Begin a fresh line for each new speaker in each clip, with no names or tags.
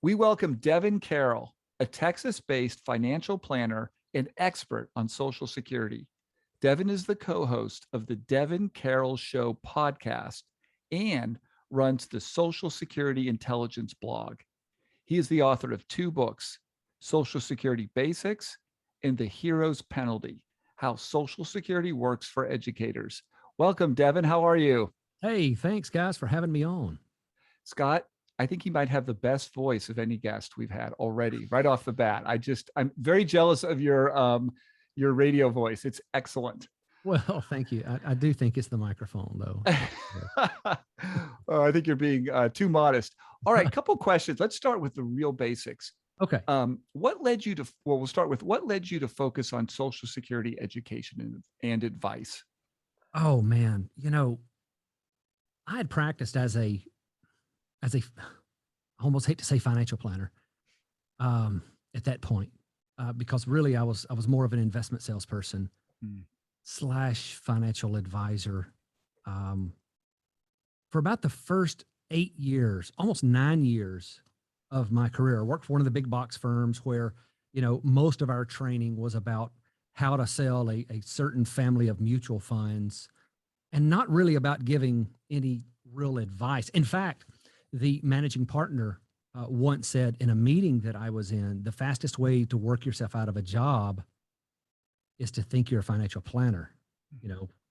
We welcome Devin Carroll, a Texas-based financial planner and expert on Social Security. Devin is the co-host of the Devin Carroll Show podcast and runs the Social Security Intelligence blog. He is the author of two books, Social Security Basics and The Hero's Penalty, How Social Security Works for Educators. Welcome, Devin. How are you?
Hey, thanks guys for having me on.
Scott, I think he might have the best voice of any guest we've had already, right off the bat. I'm very jealous of your radio voice. It's excellent.
Well, thank you. I do think it's the microphone though.
Oh, I think you're being too modest. All right, couple questions. Let's start with the real basics.
Okay.
What led you to? Well, we'll start with what led you to focus on Social Security education and advice.
Oh man, I had practiced as a I almost hate to say financial planner at that point because really I was more of an investment salesperson slash financial advisor for about the first 8 years, almost 9 years of my career. I worked for one of the big box firms where, most of our training was about how to sell a certain family of mutual funds and not really about giving any real advice. In fact, the managing partner once said in a meeting that I was in, the fastest way to work yourself out of a job is to think you're a financial planner.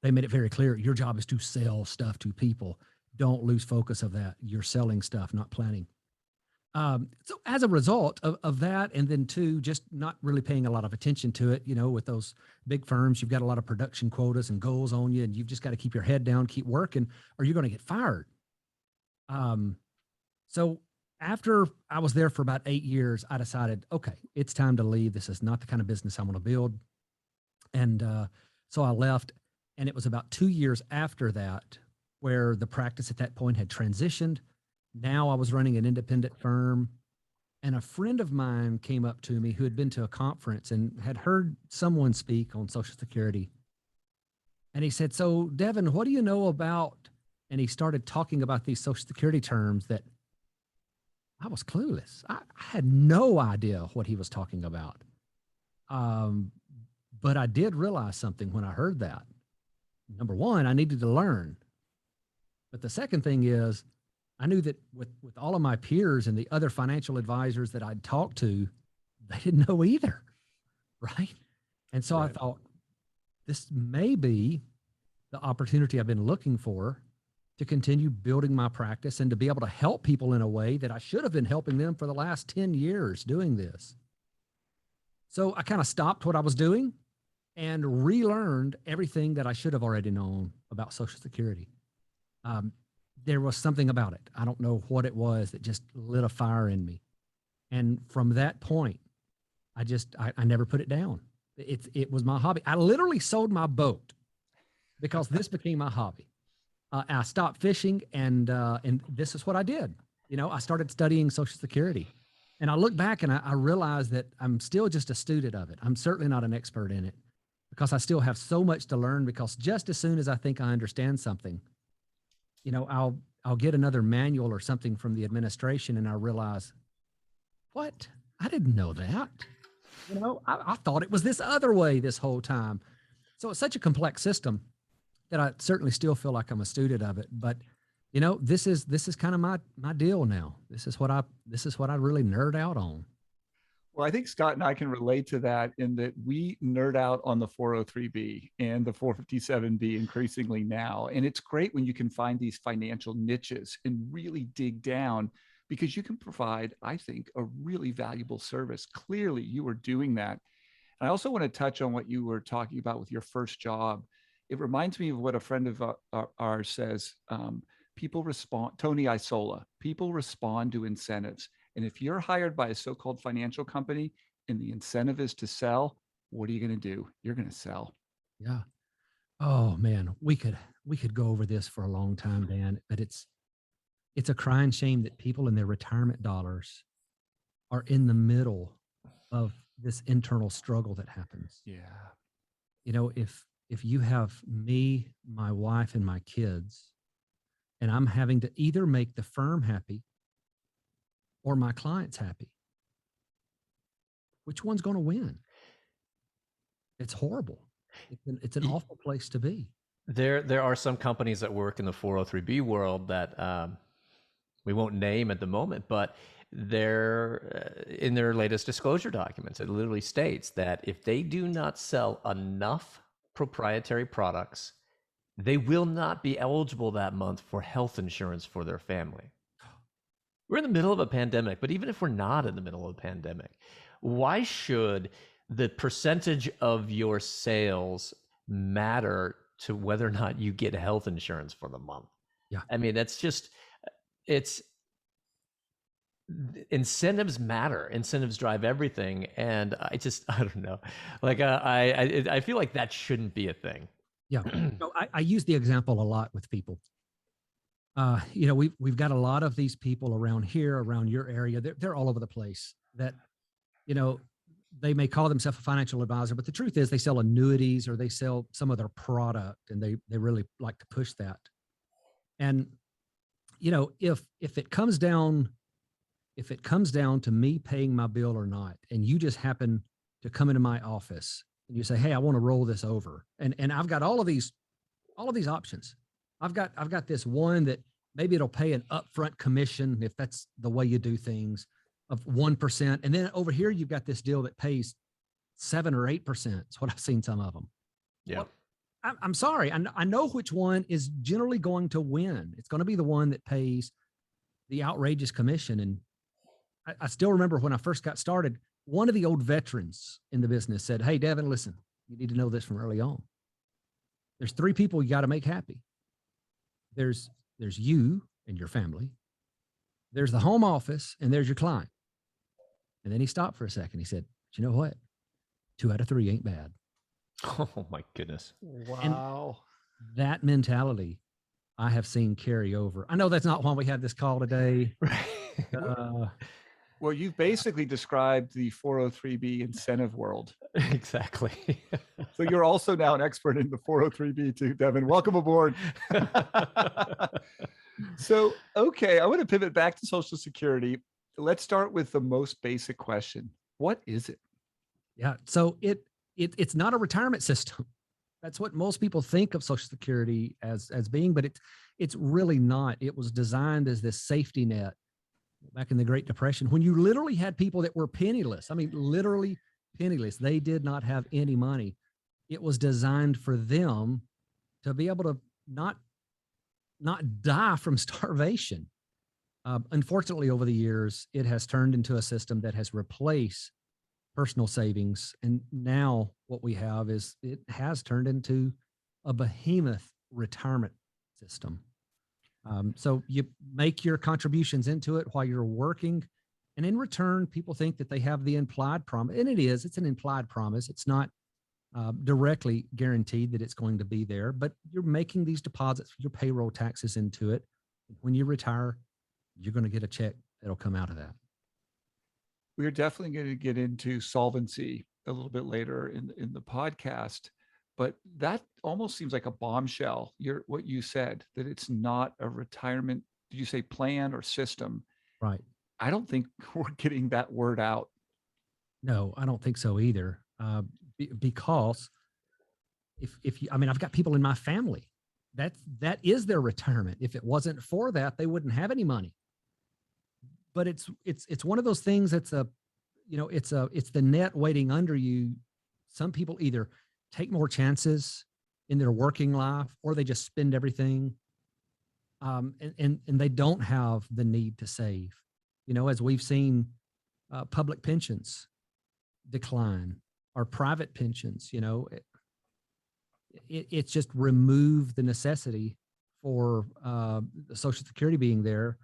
They made it very clear your job is to sell stuff to people. Don't lose focus of that. You're selling stuff, not planning. So as a result of that, and then two, just not really paying a lot of attention to it, with those big firms, you've got a lot of production quotas and goals on you, and you've just got to keep your head down, keep working, or you're going to get fired. So after I was there for about 8 years, I decided, okay, it's time to leave. This is not the kind of business I want to build. And so I left, and it was about 2 years after that where the practice at that point had transitioned. Now I was running an independent firm, and a friend of mine came up to me who had been to a conference and had heard someone speak on Social Security. And he said, "So Devin, what do you know about?" And he started talking about these Social Security terms that I was clueless. I had no idea what he was talking about. But I did realize something when I heard that. Number one, I needed to learn. But the second thing is, I knew that with all of my peers and the other financial advisors that I'd talked to, they didn't know either, right? And so I thought, this may be the opportunity I've been looking for to continue building my practice and to be able to help people in a way that I should have been helping them for the last 10 years doing this. So I kind of stopped what I was doing and relearned everything that I should have already known about Social Security. There was something about it. I don't know what it was that just lit a fire in me. And from that point, I never put it down. It was my hobby. I literally sold my boat because this became my hobby. I stopped fishing, and this is what I did. I started studying Social Security, and I look back and I realized that I'm still just a student of it. I'm certainly not an expert in it because I still have so much to learn. Because just as soon as I think I understand something, I'll get another manual or something from the administration, and I realize, what? I didn't know that. I thought it was this other way this whole time. So it's such a complex system that I certainly still feel like I'm a student of it. But this is kind of my deal now. This is what I really nerd out on.
Well, I think Scott and I can relate to that in that we nerd out on the 403B and the 457B increasingly now. And it's great when you can find these financial niches and really dig down because you can provide, I think, a really valuable service. Clearly, you are doing that. And I also want to touch on what you were talking about with your first job. It reminds me of what a friend of ours says. People respond, Tony Isola, people respond to incentives. And if you're hired by a so-called financial company and the incentive is to sell, what are you going to do? You're going to sell.
Yeah. Oh man, we could go over this for a long time, Dan, but it's a crying shame that people in their retirement dollars are in the middle of this internal struggle that happens.
Yeah.
If you have me, my wife, and my kids, and I'm having to either make the firm happy or my clients happy? Which one's going to win? It's horrible. It's an awful place to be.
There are some companies that work in the 403B world that we won't name at the moment, but they're in their latest disclosure documents, it literally states that if they do not sell enough proprietary products, they will not be eligible that month for health insurance for their family. We're in the middle of a pandemic, but even if we're not in the middle of a pandemic, why should the percentage of your sales matter to whether or not you get health insurance for the month?
Yeah.
I mean, that's just, it's, incentives matter. Incentives drive everything. And I don't know. Like, I feel like that shouldn't be a thing.
Yeah. So I use the example a lot with people. We've got a lot of these people around here, around your area. They're all over the place that, they may call themselves a financial advisor, but the truth is they sell annuities or they sell some of their product, and they really like to push that. And, if it comes down to me paying my bill or not, and you just happen to come into my office and you say, hey, I want to roll this over. And I've got all of these options. I've got this one that maybe it'll pay an upfront commission if that's the way you do things of 1%. And then over here, you've got this deal that pays 7 or 8%. It's what I've seen some of them.
Yeah.
Well, I'm sorry. I know which one is generally going to win. It's going to be the one that pays the outrageous commission. And I still remember when I first got started, one of the old veterans in the business said, hey, Devin, listen, you need to know this from early on. There's 3 people you got to make happy. There's you and your family. There's the home office, and there's your client. And then he stopped for a second. He said, but you know what? 2 out of 3 ain't bad.
Oh my goodness.
Wow.
And that mentality I have seen carry over. I know that's not why we had this call today.
Well, you've basically described the 403B incentive world.
Exactly.
So you're also now an expert in the 403B too, Devin. Welcome aboard. So, okay, I want to pivot back to Social Security. Let's start with the most basic question. What is it?
Yeah. So it's not a retirement system. That's what most people think of Social Security as being, but it's really not. It was designed as this safety net back in the Great Depression, when you literally had people that were penniless. I mean, literally penniless. They did not have any money. It was designed for them to be able to not die from starvation. Unfortunately, over the years, it has turned into a system that has replaced personal savings. And now what we have is it has turned into a behemoth retirement system. So you make your contributions into it while you're working. And in return, people think that they have the implied promise. And it's an implied promise. It's not directly guaranteed that it's going to be there, but you're making these deposits, your payroll taxes into it. When you retire, you're going to get a check that'll come out of that.
We're definitely going to get into solvency a little bit later in the podcast, but that almost seems like a bombshell. What you said, that it's not a retirement, did you say plan or system?
Right.
I don't think we're getting that word out.
No, I don't think so either. Because if you, I mean, I've got people in my family that is their retirement. If it wasn't for that, they wouldn't have any money. But it's one of those things that's it's the net waiting under you. Some people either take more chances in their working life, or they just spend everything. And they don't have the need to save, as we've seen public pensions decline, or private pensions, it's just removed the necessity for the Social Security being there.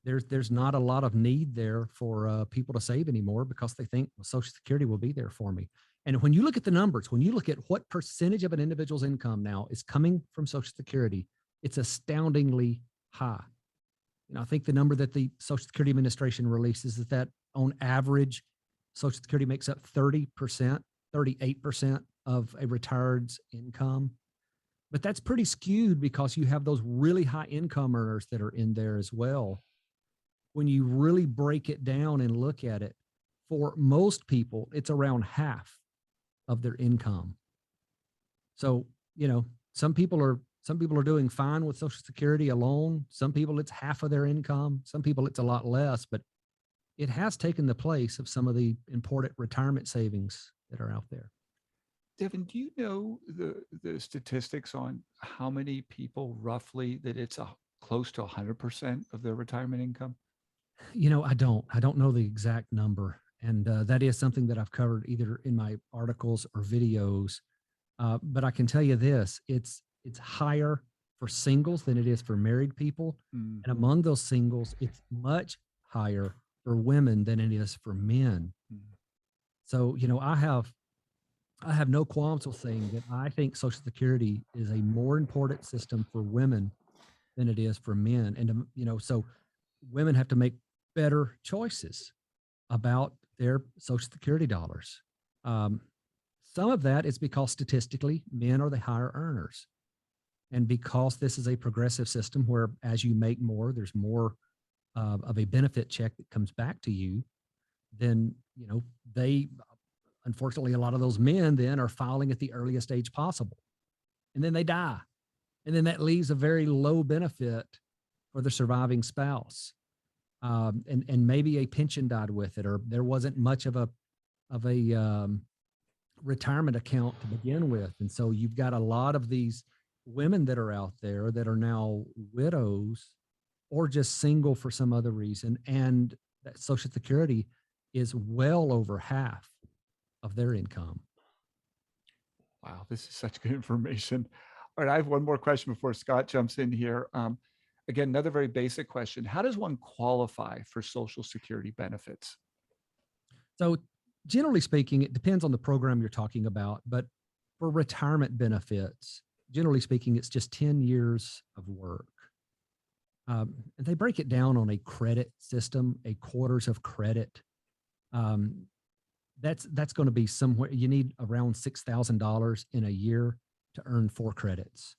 There's not a lot of need there for people to save anymore, because they think, well, Social Security will be there for me. And when you look at the numbers, when you look at what percentage of an individual's income now is coming from Social Security, it's astoundingly high. I think the number that the Social Security Administration releases is that on average, Social Security makes up 30%, 38% of a retired's income. But that's pretty skewed, because you have those really high income earners that are in there as well. when you really break it down and look at it, for most people, it's around half of their income. So, some people are doing fine with Social Security alone. Some people it's half of their income. Some people it's a lot less, but it has taken the place of some of the important retirement savings that are out there.
Devin, do you know the statistics on how many people roughly that it's close to 100% of their retirement income?
I don't know the exact number. And that is something that I've covered either in my articles or videos. But I can tell you this, it's higher for singles than it is for married people.
Mm.
And among those singles, it's much higher for women than it is for men.
Mm.
So, I have no qualms with saying that I think Social Security is a more important system for women than it is for men. And, so women have to make better choices about their Social Security dollars. Some of that is because statistically, men are the higher earners. And because this is a progressive system where as you make more, there's more of a benefit check that comes back to you, then, unfortunately, a lot of those men then are filing at the earliest age possible. And then they die. And then that leaves a very low benefit for the surviving spouse. And maybe a pension died with it, or there wasn't much of a retirement account to begin with. And so you've got a lot of these women that are out there that are now widows or just single for some other reason. And that Social Security is well over half of their income.
Wow, this is such good information. All right, I have one more question before Scott jumps in here. Again, another very basic question. How does one qualify for Social Security benefits?
So generally speaking, it depends on the program you're talking about, but for retirement benefits, generally speaking, it's just 10 years of work. And they break it down on a credit system, a quarters of credit. That's going to be somewhere, you need around $6,000 in a year to earn 4 credits.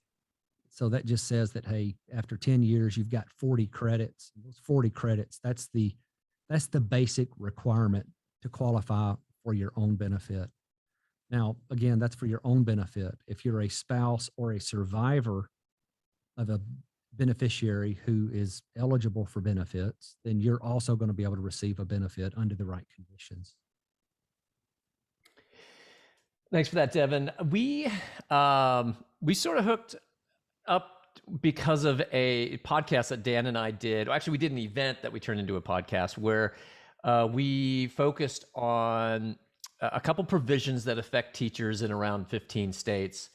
So that just says that, hey, after 10 years, you've got 40 credits. Those 40 credits, that's the basic requirement to qualify for your own benefit. Now, again, that's for your own benefit. If you're a spouse or a survivor of a beneficiary who is eligible for benefits, then you're also going to be able to receive a benefit under the right conditions.
Thanks for that, Devin. We sort of hooked up because of a podcast that Dan and I did. Actually, we did an event that we turned into a podcast where we focused on a couple provisions that affect teachers in around 15 states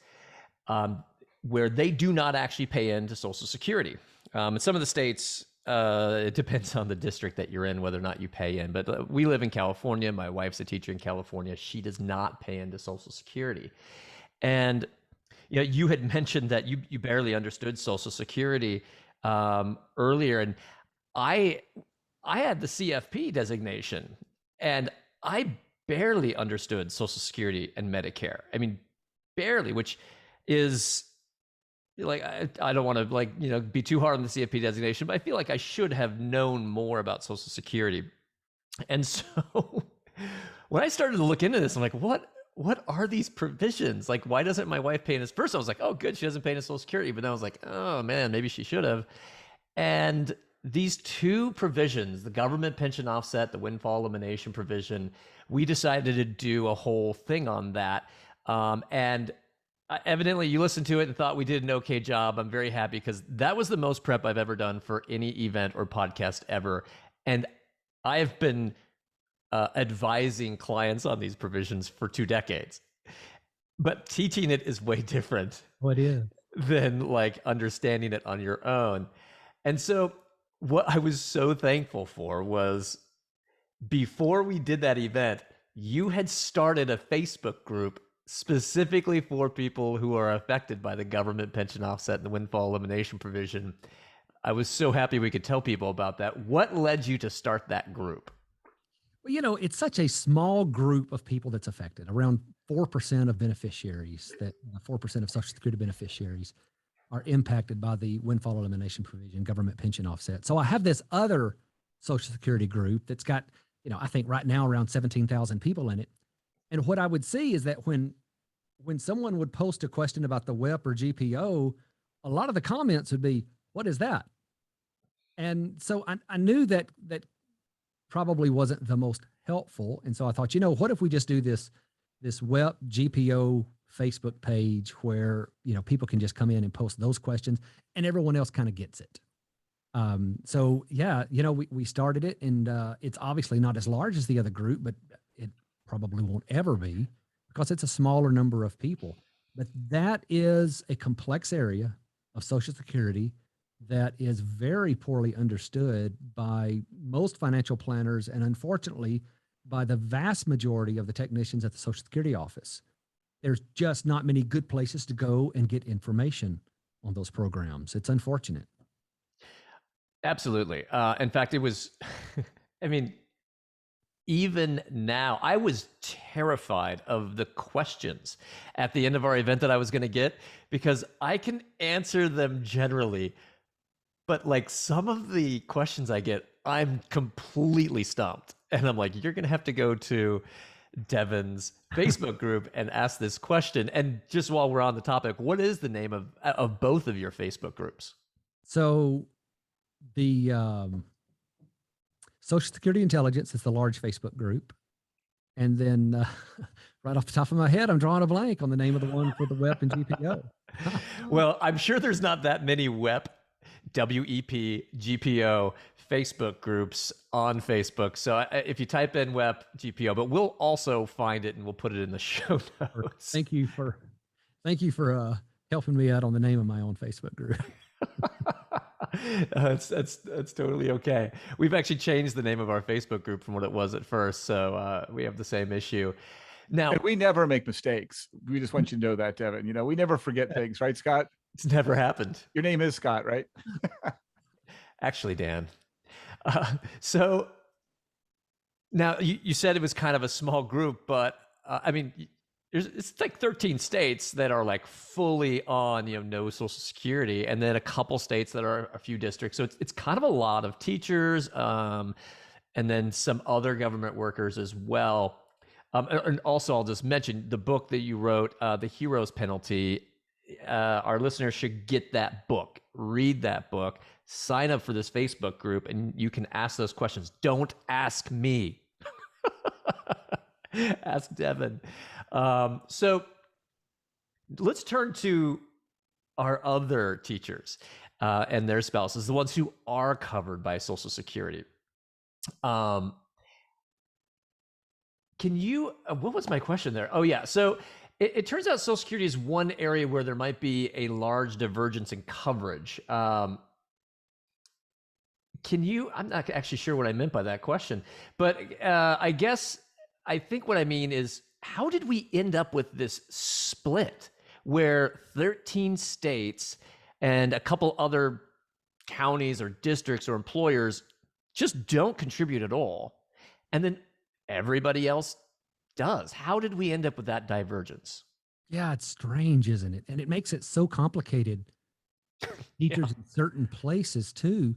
where they do not actually pay into Social Security. In some of the states, it depends on the district that you're in, whether or not you pay in. But we live in California. My wife's a teacher in California. She does not pay into Social Security. And you had mentioned that you barely understood Social Security earlier. And I had the CFP designation, and I barely understood Social Security and Medicare. I mean, barely, which is like, I don't want to be too hard on the CFP designation, but I feel like I should have known more about Social Security. And so when I started to look into this, I'm like, what are these provisions? Like, why doesn't my wife pay in this? First, I was like, oh, good, she doesn't pay in Social Security. But then I was like, oh man, maybe she should have. And these two provisions, the government pension offset, the windfall elimination provision, we decided to do a whole thing on that. And evidently you listened to it and thought we did an okay job. I'm very happy because that was the most prep I've ever done for any event or podcast ever. And I have been advising clients on these provisions for 2 decades, but teaching it is way different.
What is?
Than like understanding it on your own. And so what I was so thankful for was before we did that event, you had started a Facebook group specifically for people who are affected by the government pension offset and the windfall elimination provision. I was so happy we could tell people about that. What led you to start that group?
Well, it's such a small group of people that's affected. Around 4% of beneficiaries, 4% of Social Security beneficiaries are impacted by the windfall elimination provision, government pension offset. So I have this other Social Security group that's got, I think right now around 17,000 people in it. And what I would see is that when someone would post a question about the WEP or GPO, a lot of the comments would be, "What is that?" And so I knew that probably wasn't the most helpful. And so I thought, what if we just do this WEP GPO Facebook page where, people can just come in and post those questions and everyone else kind of gets it. So yeah, we started it, and it's obviously not as large as the other group, but it probably won't ever be because it's a smaller number of people. But that is a complex area of Social Security that is very poorly understood by most financial planners, and unfortunately by the vast majority of the technicians at the Social Security office. There's just not many good places to go and get information on those programs. It's unfortunate.
Absolutely. In fact, it was, I mean, even now, I was terrified of the questions at the end of our event that I was going to get, because I can answer them generally, but like some of the questions I get, I'm completely stumped. And I'm like, you're going to have to go to Devin's Facebook group and ask this question. And just while we're on the topic, what is the name of both of your Facebook groups?
So the Social Security Intelligence is the large Facebook group. And then right off the top of my head, I'm drawing a blank on the name of the one for the WEP and GPO.
Well, I'm sure there's not that many WEP, WEP, GPO Facebook groups on Facebook. So if you type in WEP, GPO, but we'll also find it and we'll put it in the show notes.
Thank you for helping me out on the name of my own Facebook group.
That's totally okay. We've actually changed the name of our Facebook group from what it was at first, so we have the same issue. Now,
and we never make mistakes. We just want you to know that, Devin. We never forget things, right, Scott?
It's never happened.
Your name is Scott, right?
Actually, Dan. So now you said it was kind of a small group, but I mean, it's like 13 states that are like fully on, no Social Security, and then a couple states that are a few districts. So it's kind of a lot of teachers, and then some other government workers as well. And also, I'll just mention the book that you wrote, The Hero's Penalty. Our listeners should get that book, read that book, sign up for this Facebook group, and you can ask those questions. Don't ask me. Ask Devin. So let's turn to our other teachers and their spouses, the ones who are covered by Social Security. Can you, what was my question there? Oh yeah. So it turns out Social Security is one area where there might be a large divergence in coverage. I'm not actually sure what I meant by that question, but I think what I mean is, how did we end up with this split where 13 states and a couple other counties or districts or employers just don't contribute at all, and then everybody else does? How did we end up with that divergence?
Yeah, it's strange, isn't it? And it makes it so complicated. Teachers in certain places too.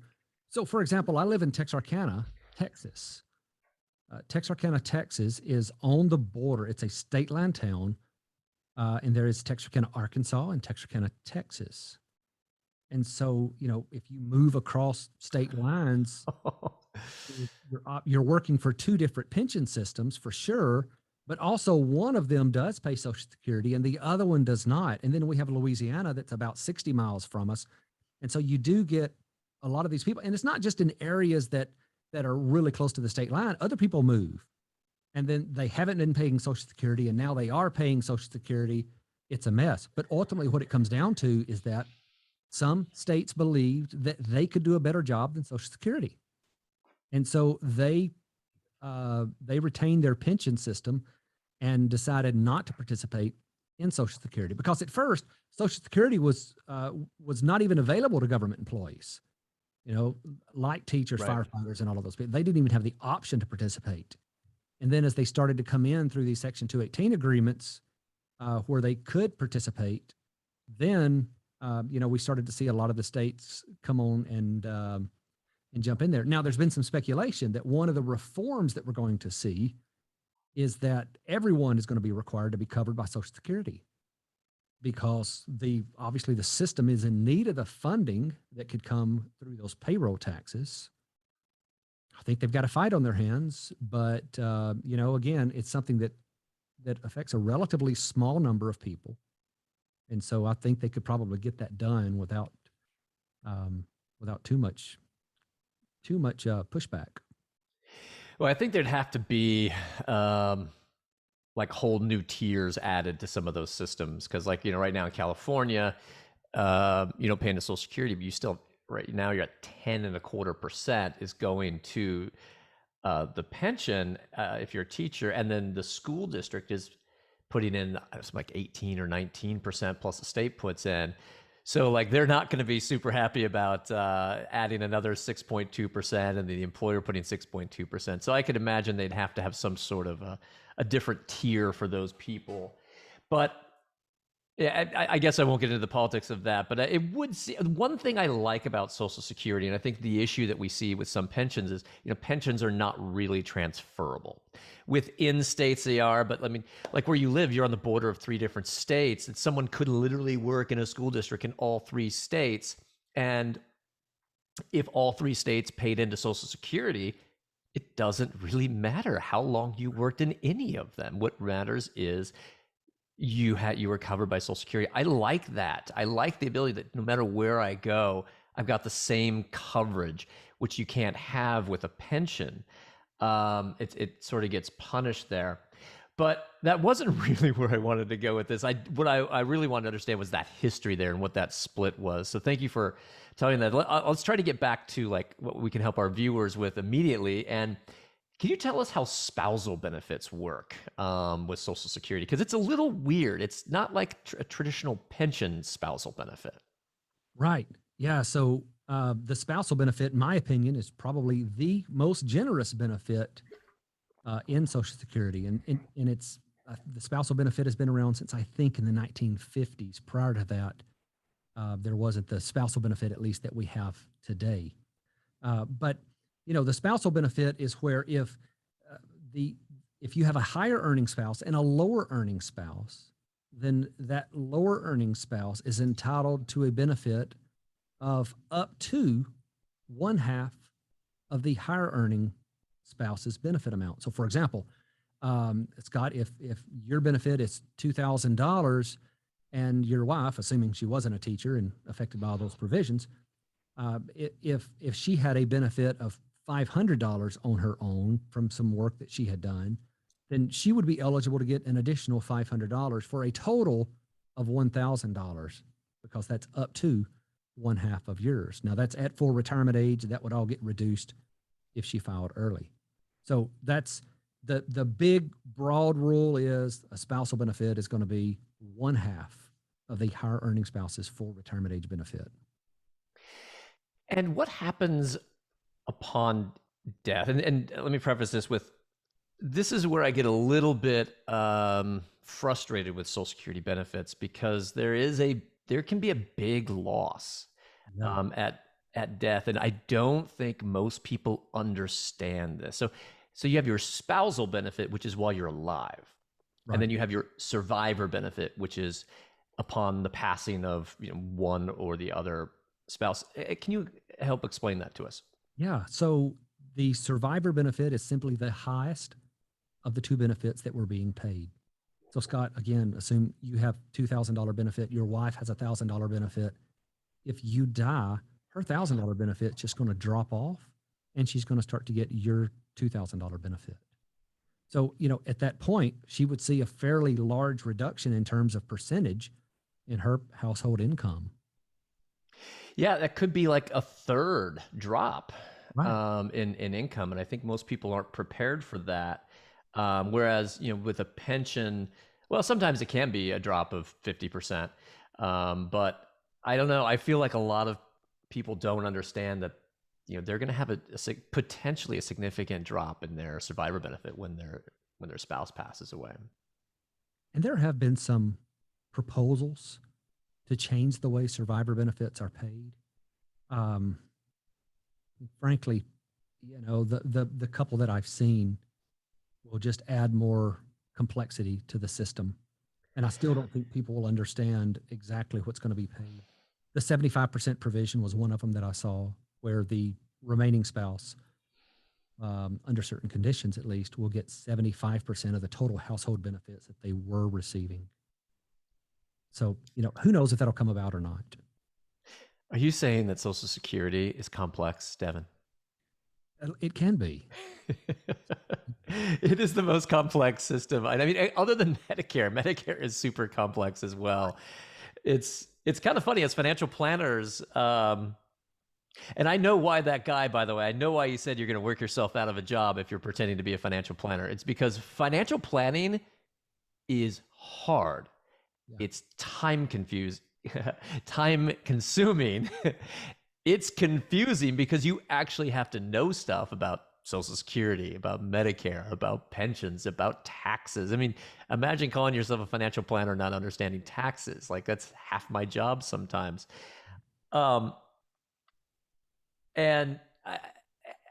So for example, I live in Texarkana, Texas. Texarkana, Texas is on the border. It's a state line town. And there is Texarkana, Arkansas, and Texarkana, Texas. And so, if you move across state lines, you're working for two different pension systems for sure, but also one of them does pay Social Security and the other one does not. And then we have Louisiana that's about 60 miles from us. And so you do get a lot of these people. And it's not just in areas that are really close to the state line. Other people move and then they haven't been paying Social Security and now they are paying Social Security. It's a mess. But ultimately what it comes down to is that some states believed that they could do a better job than Social Security. And so they retained their pension system and decided not to participate in Social Security, because at first Social Security was not even available to government employees. Like teachers,
Right.
firefighters, and all of those people. They didn't even have the option to participate. And then as they started to come in through these Section 218 agreements where they could participate, then, we started to see a lot of the states come on and, and jump in there. Now, there's been some speculation that one of the reforms that we're going to see is that everyone is going to be required to be covered by Social Security, because obviously the system is in need of the funding that could come through those payroll taxes. I think they've got a fight on their hands, but again, it's something that affects a relatively small number of people, and so I think they could probably get that done without too much pushback.
Well, I think there'd have to be like whole new tiers added to some of those systems, because right now in California, you don't pay into Social Security, but you still right now you're at 10.25% is going to the pension if you're a teacher, and then the school district is putting in like 18 or 19% plus the state puts in. So they're not going to be super happy about adding another 6.2% and the employer putting 6.2%. So I could imagine they'd have to have some sort of a different tier for those people. But yeah, I guess I won't get into the politics of that, but it would see one thing I like about Social Security, and I think the issue that we see with some pensions is, pensions are not really transferable. Within states they are, but I mean, like where you live, you're on the border of 3 different states, and someone could literally work in a school district in all 3 states. And if all 3 states paid into Social Security, it doesn't really matter how long you worked in any of them. What matters is you were covered by Social Security. I like that. I like the ability that no matter where I go, I've got the same coverage, which you can't have with a pension. It sort of gets punished there. But that wasn't really where I wanted to go with this. What I really wanted to understand was that history there and what that split was. So thank you for telling that. Let's try to get back to what we can help our viewers with immediately. And can you tell us how spousal benefits work with Social Security? Because it's a little weird. It's not like a traditional pension spousal benefit.
Right. Yeah. So the spousal benefit, in my opinion, is probably the most generous benefit in Social Security. And it's the spousal benefit has been around since, I think, in the 1950s. Prior to that, there wasn't the spousal benefit, at least that we have today. But the spousal benefit is where if you have a higher earning spouse and a lower earning spouse, then that lower earning spouse is entitled to a benefit of up to 1/2 of the higher earning spouse's benefit amount. So, for example, Scott, if your benefit is $2,000 and your wife, assuming she wasn't a teacher and affected by all those provisions, if she had a benefit of $500 on her own from some work that she had done, then she would be eligible to get an additional $500 for a total of $1,000, because that's up to 1/2 of yours. Now, that's at full retirement age. That would all get reduced if she filed early. So that's the big broad rule is a spousal benefit is going to be 1/2 of the higher earning spouse's full retirement age benefit.
And what happens upon death? And let me preface this with, this is where I get a little bit frustrated with Social Security benefits, because there can be a big loss at death, and I don't think most people understand this. So you have your spousal benefit, which is while you're alive, right, and then you have your survivor benefit, which is upon the passing of one or the other spouse. Can you help explain that to us?
Yeah. So the survivor benefit is simply the highest of the 2 benefits that were being paid. So, Scott, again, assume you have $2,000 benefit. Your wife has a $1,000 benefit. If you die, her $1,000 benefit is just going to drop off, and she's going to start to get your $2,000 benefit. So, at that point, she would see a fairly large reduction in terms of percentage in her household income.
Yeah, that could be like a third drop,
right,
in income, and I think most people aren't prepared for that. Whereas, with a pension, well, sometimes it can be a drop of 50%, but I don't know. I feel like a lot of people don't understand that they're going to have potentially a significant drop in their survivor benefit when their spouse passes away.
And there have been some proposals to change the way survivor benefits are paid. frankly, the couple that I've seen will just add more complexity to the system. And I still don't think people will understand exactly what's going to be paid. The 75% provision was one of them that I saw, where the remaining spouse, under certain conditions at least, will get 75% of the total household benefits that they were receiving. So, who knows if that'll come about or not.
Are you saying that Social Security is complex, Devin?
It can be.
It is the most complex system. I mean, other than Medicare is super complex as well. It's kind of funny as financial planners. And I know why that guy, by the way, I know why you said you're going to work yourself out of a job if you're pretending to be a financial planner. It's because financial planning is hard. Yeah. It's time consuming. It's confusing because you actually have to know stuff about Social Security, about Medicare, about pensions, about taxes. I mean, imagine calling yourself a financial planner not understanding taxes. Like, that's half my job sometimes. And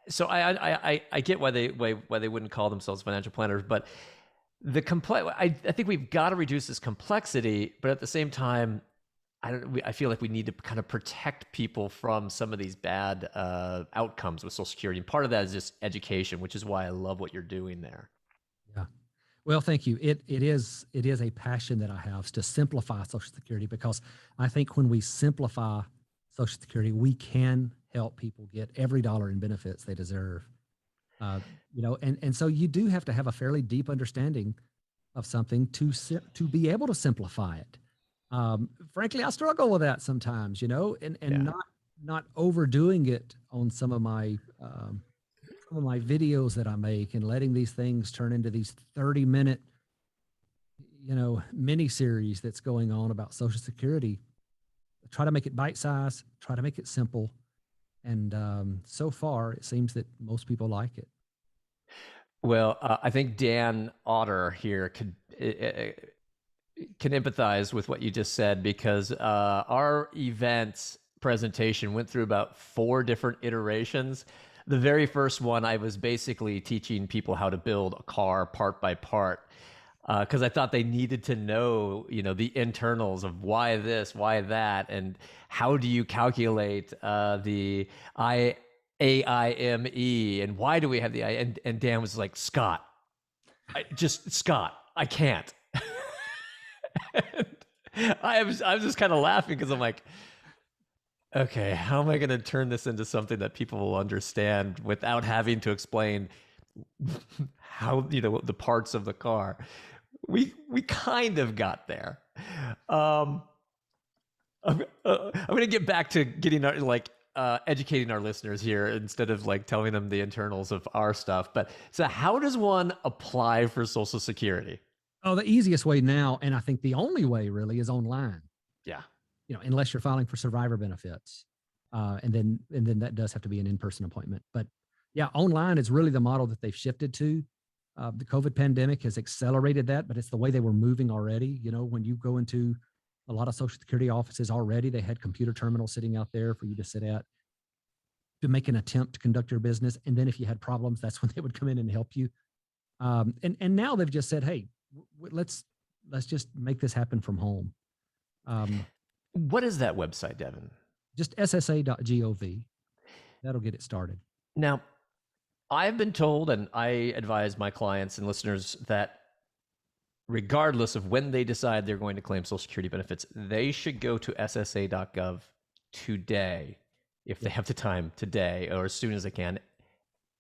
so I get why they wouldn't call themselves financial planners, but I think we've got to reduce this complexity, but at the same time, I feel like we need to kind of protect people from some of these bad outcomes with Social Security. And part of that is just education, which is why I love what you're doing there.
Yeah. Well, thank you. It is a passion that I have to simplify Social Security, because I think when we simplify Social Security, we can help people get every dollar in benefits they deserve. And so you do have to have a fairly deep understanding of something to be able to simplify it. Frankly, I struggle with that sometimes, and not overdoing it on some of my videos that I make, and letting these things turn into these 30-minute, mini series that's going on about Social Security. Try to make it bite-sized, try to make it simple. And so far, it seems that most people like it.
Well, I think Dan Otter here can empathize with what you just said, because our event presentation went through about 4 different iterations. The very first one, I was basically teaching people how to build a car part by part, because I thought they needed to know, the internals of why this, why that, and how do you calculate the AIME, and why do we have the I? And Dan was like, Scott, I can't. I was just kind of laughing, because I'm like, okay, how am I going to turn this into something that people will understand without having to explain how, the parts of the car? We kind of got there. I'm going to get back to getting educating our listeners here, instead of telling them the internals of our stuff. But so how does one apply for Social Security?
Oh, the easiest way now, and I think the only way really, is online.
Yeah.
Unless you're filing for survivor benefits. And then that does have to be an in-person appointment. But yeah, online is really the model that they've shifted to. The COVID pandemic has accelerated that, but it's the way they were moving already. When you go into a lot of Social Security offices already, they had computer terminals sitting out there for you to sit at to make an attempt to conduct your business. And then if you had problems, that's when they would come in and help you. And now they've just said, hey, let's just make this happen from home.
What is that website, Devin?
Just ssa.gov. That'll get it started.
Now, I've been told, and I advise my clients and listeners, that regardless of when they decide they're going to claim Social Security benefits, they should go to ssa.gov today, if they have the time today, or as soon as they can,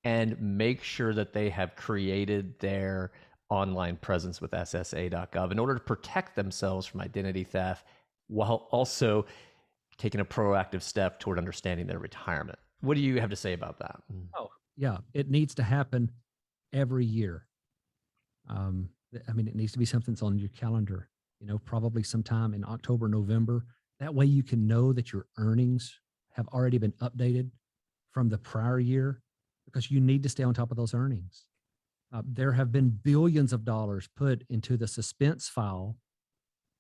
and make sure that they have created their online presence with ssa.gov in order to protect themselves from identity theft, while also taking a proactive step toward understanding their retirement. What do you have to say about that?
Oh, yeah. It needs to happen every year. It needs to be something that's on your calendar, probably sometime in October, November. That way you can know that your earnings have already been updated from the prior year, because you need to stay on top of those earnings. There have been billions of dollars put into the suspense file,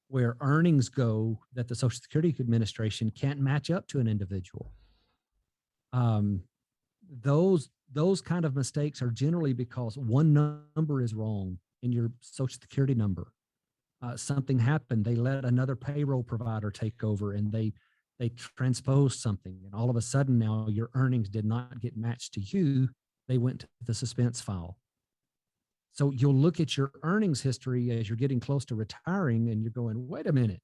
where earnings go that the Social Security Administration can't match up to an individual. those kind of mistakes are generally because one number is wrong in your Social Security number. Something happened. They let another payroll provider take over, and they transposed something, and all of a sudden now your earnings did not get matched to you. They went to the suspense file. So you'll look at your earnings history as you're getting close to retiring, and you're going, wait a minute.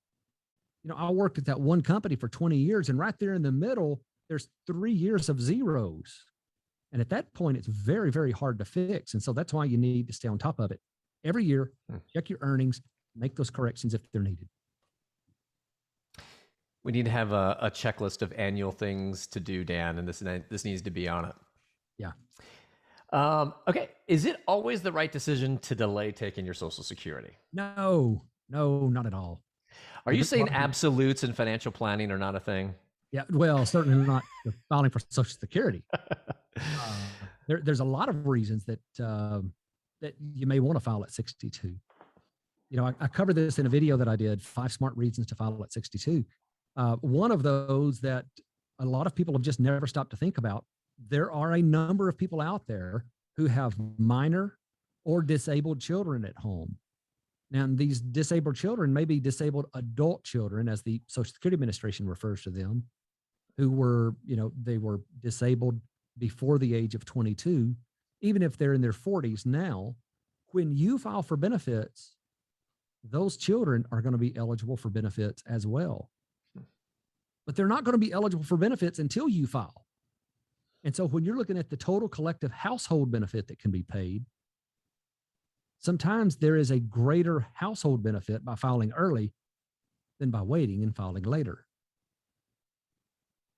I worked at that one company for 20 years, and right there in the middle, there's 3 years of zeros. And at that point, it's very, very hard to fix. And so that's why you need to stay on top of it. Every year, check your earnings, make those corrections if they're needed.
We need to have a checklist of annual things to do, Dan, and this needs to be on it.
Yeah.
Okay. Is it always the right decision to delay taking your Social Security?
No, not at all.
Are you saying absolutes in financial planning are not a thing?
Yeah, well, certainly not filing for Social Security. There's a lot of reasons that that you may want to file at 62. I covered this in a video that I did, 5 smart reasons to file at 62. One of those that a lot of people have just never stopped to think about, there are a number of people out there who have minor or disabled children at home. Now, these disabled children may be disabled adult children, as the Social Security Administration refers to them, who were, they were disabled before the age of 22, even if they're in their 40s now. When you file for benefits, those children are going to be eligible for benefits as well. But they're not going to be eligible for benefits until you file. And so when you're looking at the total collective household benefit that can be paid, sometimes there is a greater household benefit by filing early than by waiting and filing later.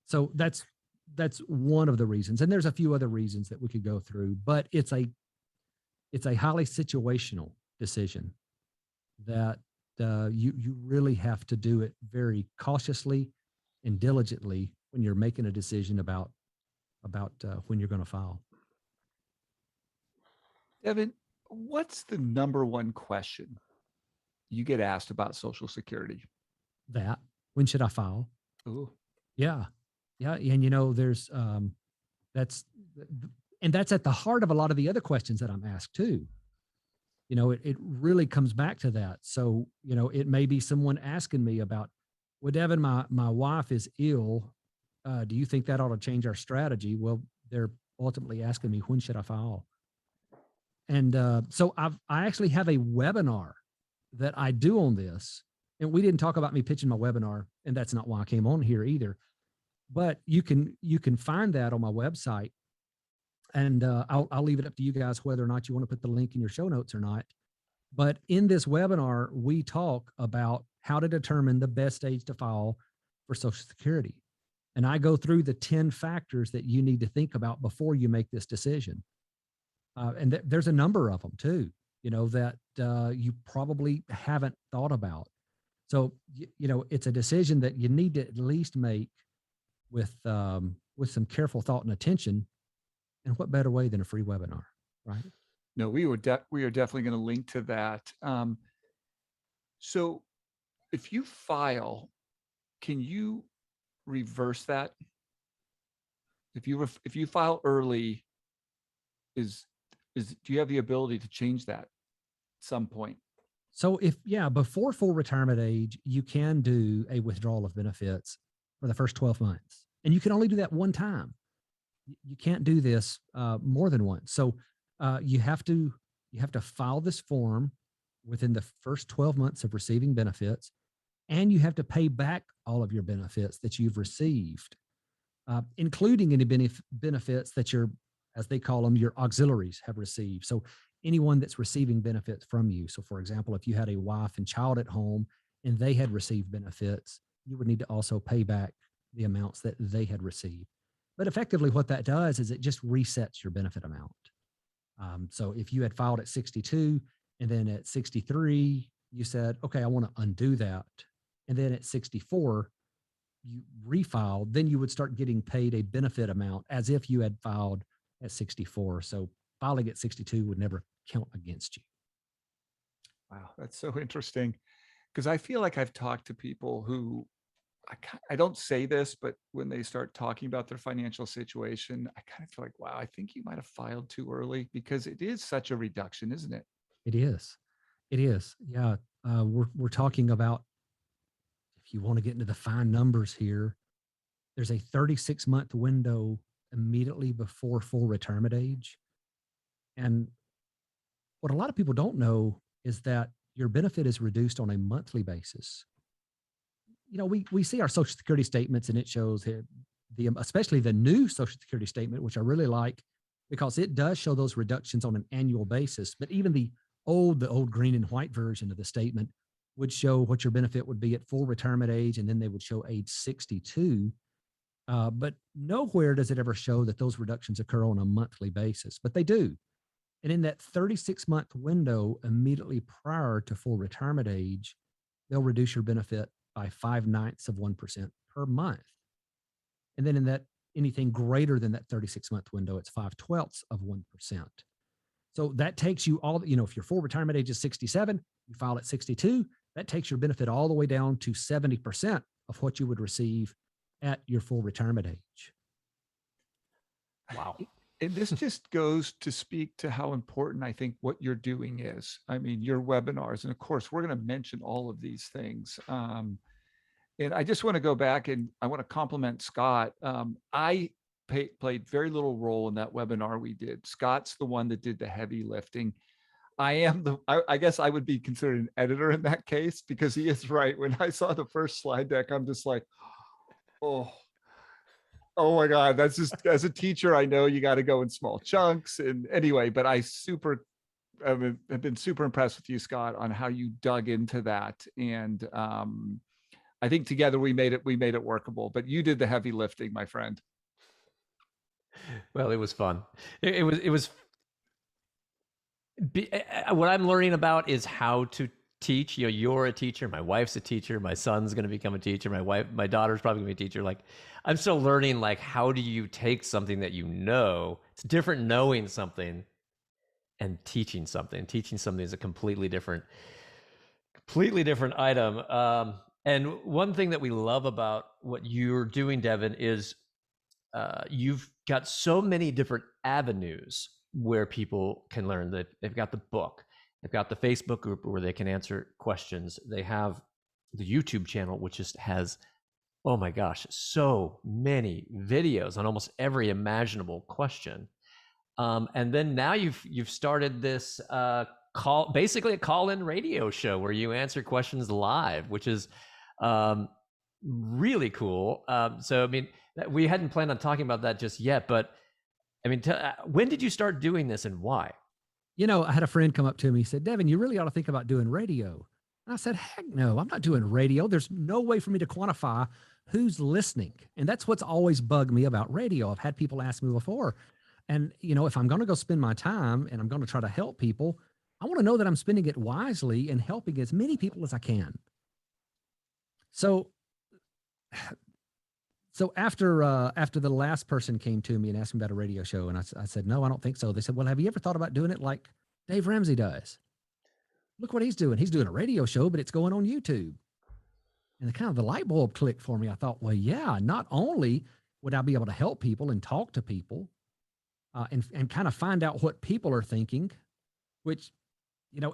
So that's one of the reasons. And there's a few other reasons that we could go through, but it's a highly situational decision that you really have to do it very cautiously and diligently when you're making a decision about when you're going to file.
Devin, what's the number one question you get asked about Social Security?
When should I file?
Ooh.
Yeah. And there's that's at the heart of a lot of the other questions that I'm asked too. It really comes back to that. So, it may be someone asking me about, well, Devin, my wife is ill. Do you think that ought to change our strategy? Well, they're ultimately asking me, when should I file? And so I actually have a webinar that I do on this. And we didn't talk about me pitching my webinar, and that's not why I came on here either. But you can find that on my website. And I'll leave it up to you guys whether or not you want to put the link in your show notes or not. But in this webinar, we talk about how to determine the best age to file for Social Security. And I go through the 10 factors that you need to think about before you make this decision. And there's a number of them too, that you probably haven't thought about. So, it's a decision that you need to at least make with some careful thought and attention. And what better way than a free webinar, right?
No, we are definitely going to link to that. So if you file, can you reverse that? If you file early, do you have the ability to change that at some point?
So before full retirement age, you can do a withdrawal of benefits for the first 12 months. And you can only do that one time. You can't do this more than once. So you have to file this form within the first 12 months of receiving benefits, and you have to pay back all of your benefits that you've received, including any benefits that as they call them, your auxiliaries have received. So anyone that's receiving benefits from you. So for example, if you had a wife and child at home and they had received benefits, you would need to also pay back the amounts that they had received. But effectively what that does is it just resets your benefit amount. So if you had filed at 62 and then at 63, you said, okay, I want to undo that. And then at 64, you refiled, then you would start getting paid a benefit amount as if you had filed at 64. So filing at 62 would never count against you.
Wow, that's so interesting. Because I feel like I've talked to people who I don't say this, but when they start talking about their financial situation, I kind of feel like, wow, I think you might have filed too early, because it is such a reduction, isn't it?
It is. It is. Yeah. We're talking about, if you want to get into the fine numbers here, there's a 36-month window immediately before full retirement age. And what a lot of people don't know is that your benefit is reduced on a monthly basis. We see our Social Security statements, and it shows here especially the new Social Security statement, which I really like, because it does show those reductions on an annual basis. But even the old green and white version of the statement would show what your benefit would be at full retirement age, and then they would show age 62. But nowhere does it ever show that those reductions occur on a monthly basis, but they do. And in that 36-month window immediately prior to full retirement age, they'll reduce your benefit by 0.5% per month. And then in that anything greater than that 36-month window, it's 0.512%. So that takes you all, if your full retirement age is 67, you file at 62, that takes your benefit all the way down to 70% of what you would receive at your full retirement age.
Wow.
And this just goes to speak to how important I think what you're doing is. I mean, your webinars, and of course, we're going to mention all of these things. And I just want to go back and I want to compliment Scott. I played very little role in that webinar we did. Scott's the one that did the heavy lifting. I guess I would be considered an editor in that case, because he is right. When I saw the first slide deck, I'm just like, oh my God, that's just, as a teacher, I know you got to go in small chunks. And anyway, but have been super impressed with you, Scott, on how you dug into that. And I think together we made it workable, but you did the heavy lifting, my friend.
Well, it was fun. It was what I'm learning about is how to teach. You're a teacher, my wife's a teacher, my son's going to become a teacher, my daughter's probably going to be a teacher. Like, I'm still learning, like, how do you take something that it's different knowing something and teaching something. Teaching something is a completely different item. And one thing that we love about what you're doing, Devin, is you've got so many different avenues where people can learn. That they've got the book, they've got the Facebook group where they can answer questions. They have the YouTube channel, which just has, oh my gosh, so many videos on almost every imaginable question. And then now you've started this basically a call-in radio show where you answer questions live, which is really cool. So I mean, we hadn't planned on talking about that just yet, but I mean, when did you start doing this and why?
I had a friend come up to me. He said, Devin, you really ought to think about doing radio. And I said, heck no, I'm not doing radio. There's no way for me to quantify who's listening. And that's what's always bugged me about radio. I've had people ask me before. And, if I'm going to go spend my time and I'm going to try to help people, I want to know that I'm spending it wisely and helping as many people as I can. So after the last person came to me and asked me about a radio show, and I said, no, I don't think so. They said, well, have you ever thought about doing it like Dave Ramsey does? Look what he's doing. He's doing a radio show, but it's going on YouTube. And the light bulb clicked for me. I thought, well, yeah, not only would I be able to help people and talk to people and kind of find out what people are thinking, which,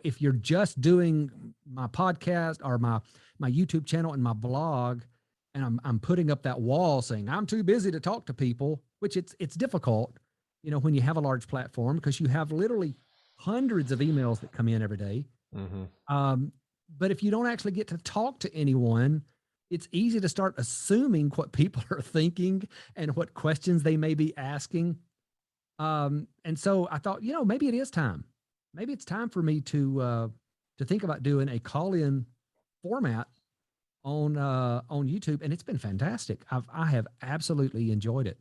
if you're just doing my podcast or my YouTube channel and my blog, and I'm putting up that wall saying I'm too busy to talk to people, which it's difficult, when you have a large platform, because you have literally hundreds of emails that come in every day. Mm-hmm. But if you don't actually get to talk to anyone, it's easy to start assuming what people are thinking and what questions they may be asking. And so I thought, maybe it is time. Maybe it's time for me to think about doing a call-in format on YouTube, and it's been fantastic. I have absolutely enjoyed it.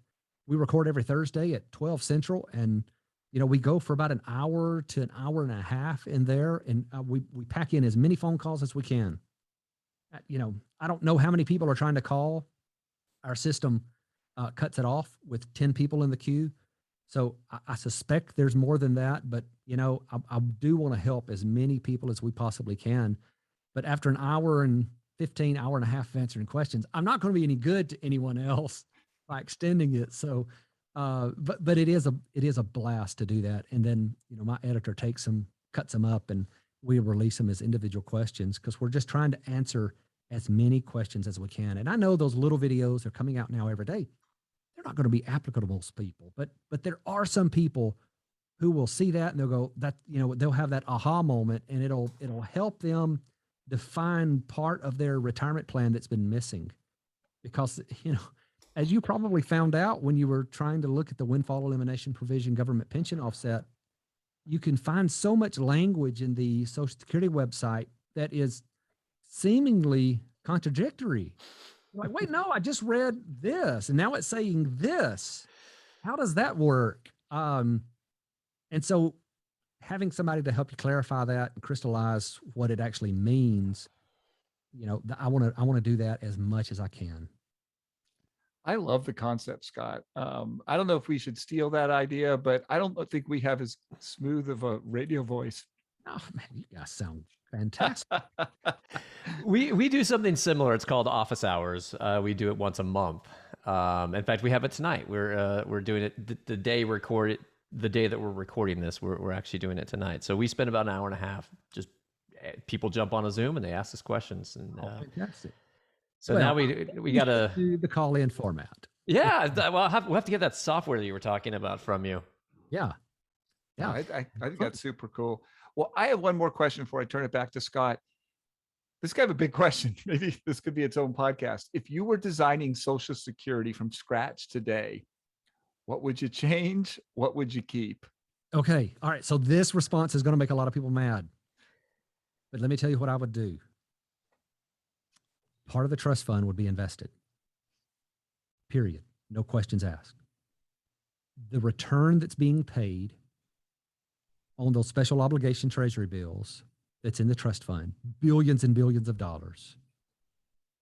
We record every Thursday at 12 Central, and we go for about an hour to an hour and a half in there, and we pack in as many phone calls as we can. I don't know how many people are trying to call. Our system cuts it off with 10 people in the queue. So I suspect there's more than that, but I do want to help as many people as we possibly can. But after an hour and 15 hour and a half of answering questions. I'm not going to be any good to anyone else by extending it. So, but it is a blast to do that. And then, my editor takes them, cuts them up, and we release them as individual questions because we're just trying to answer as many questions as we can. And I know those little videos are coming out now every day. They're not going to be applicable to most people, but there are some people who will see that and they'll go they'll have that aha moment, and it'll help them define part of their retirement plan that's been missing. Because, as you probably found out when you were trying to look at the windfall elimination provision government pension offset, you can find so much language in the Social Security website that is seemingly contradictory. You're like, wait, no, I just read this and now it's saying this. How does that work? And so having somebody to help you clarify that and crystallize what it actually means, I want to do that as much as I can.
I love the concept, Scott. I don't know if we should steal that idea, but I don't think we have as smooth of a radio voice.
Oh man, you guys sound fantastic.
We do something similar. It's called office hours. We do it once a month. In fact, we have it tonight. We're doing it the day that we're recording this. We're actually doing it tonight. So we spend about an hour and a half. Just people jump on a Zoom and they ask us questions. And
fantastic.
So now we got to
do the call-in format.
Yeah, we'll have to get that software that you were talking about from you.
Yeah.
I think that's super cool. Well, I have one more question before I turn it back to Scott. This is kind of a big question. Maybe this could be its own podcast. If you were designing Social Security from scratch today, what would you change? What would you keep?
Okay. All right. So this response is going to make a lot of people mad. But let me tell you what I would do. Part of the trust fund would be invested. Period. No questions asked. The return that's being paid on those special obligation treasury bills that's in the trust fund, billions and billions of dollars,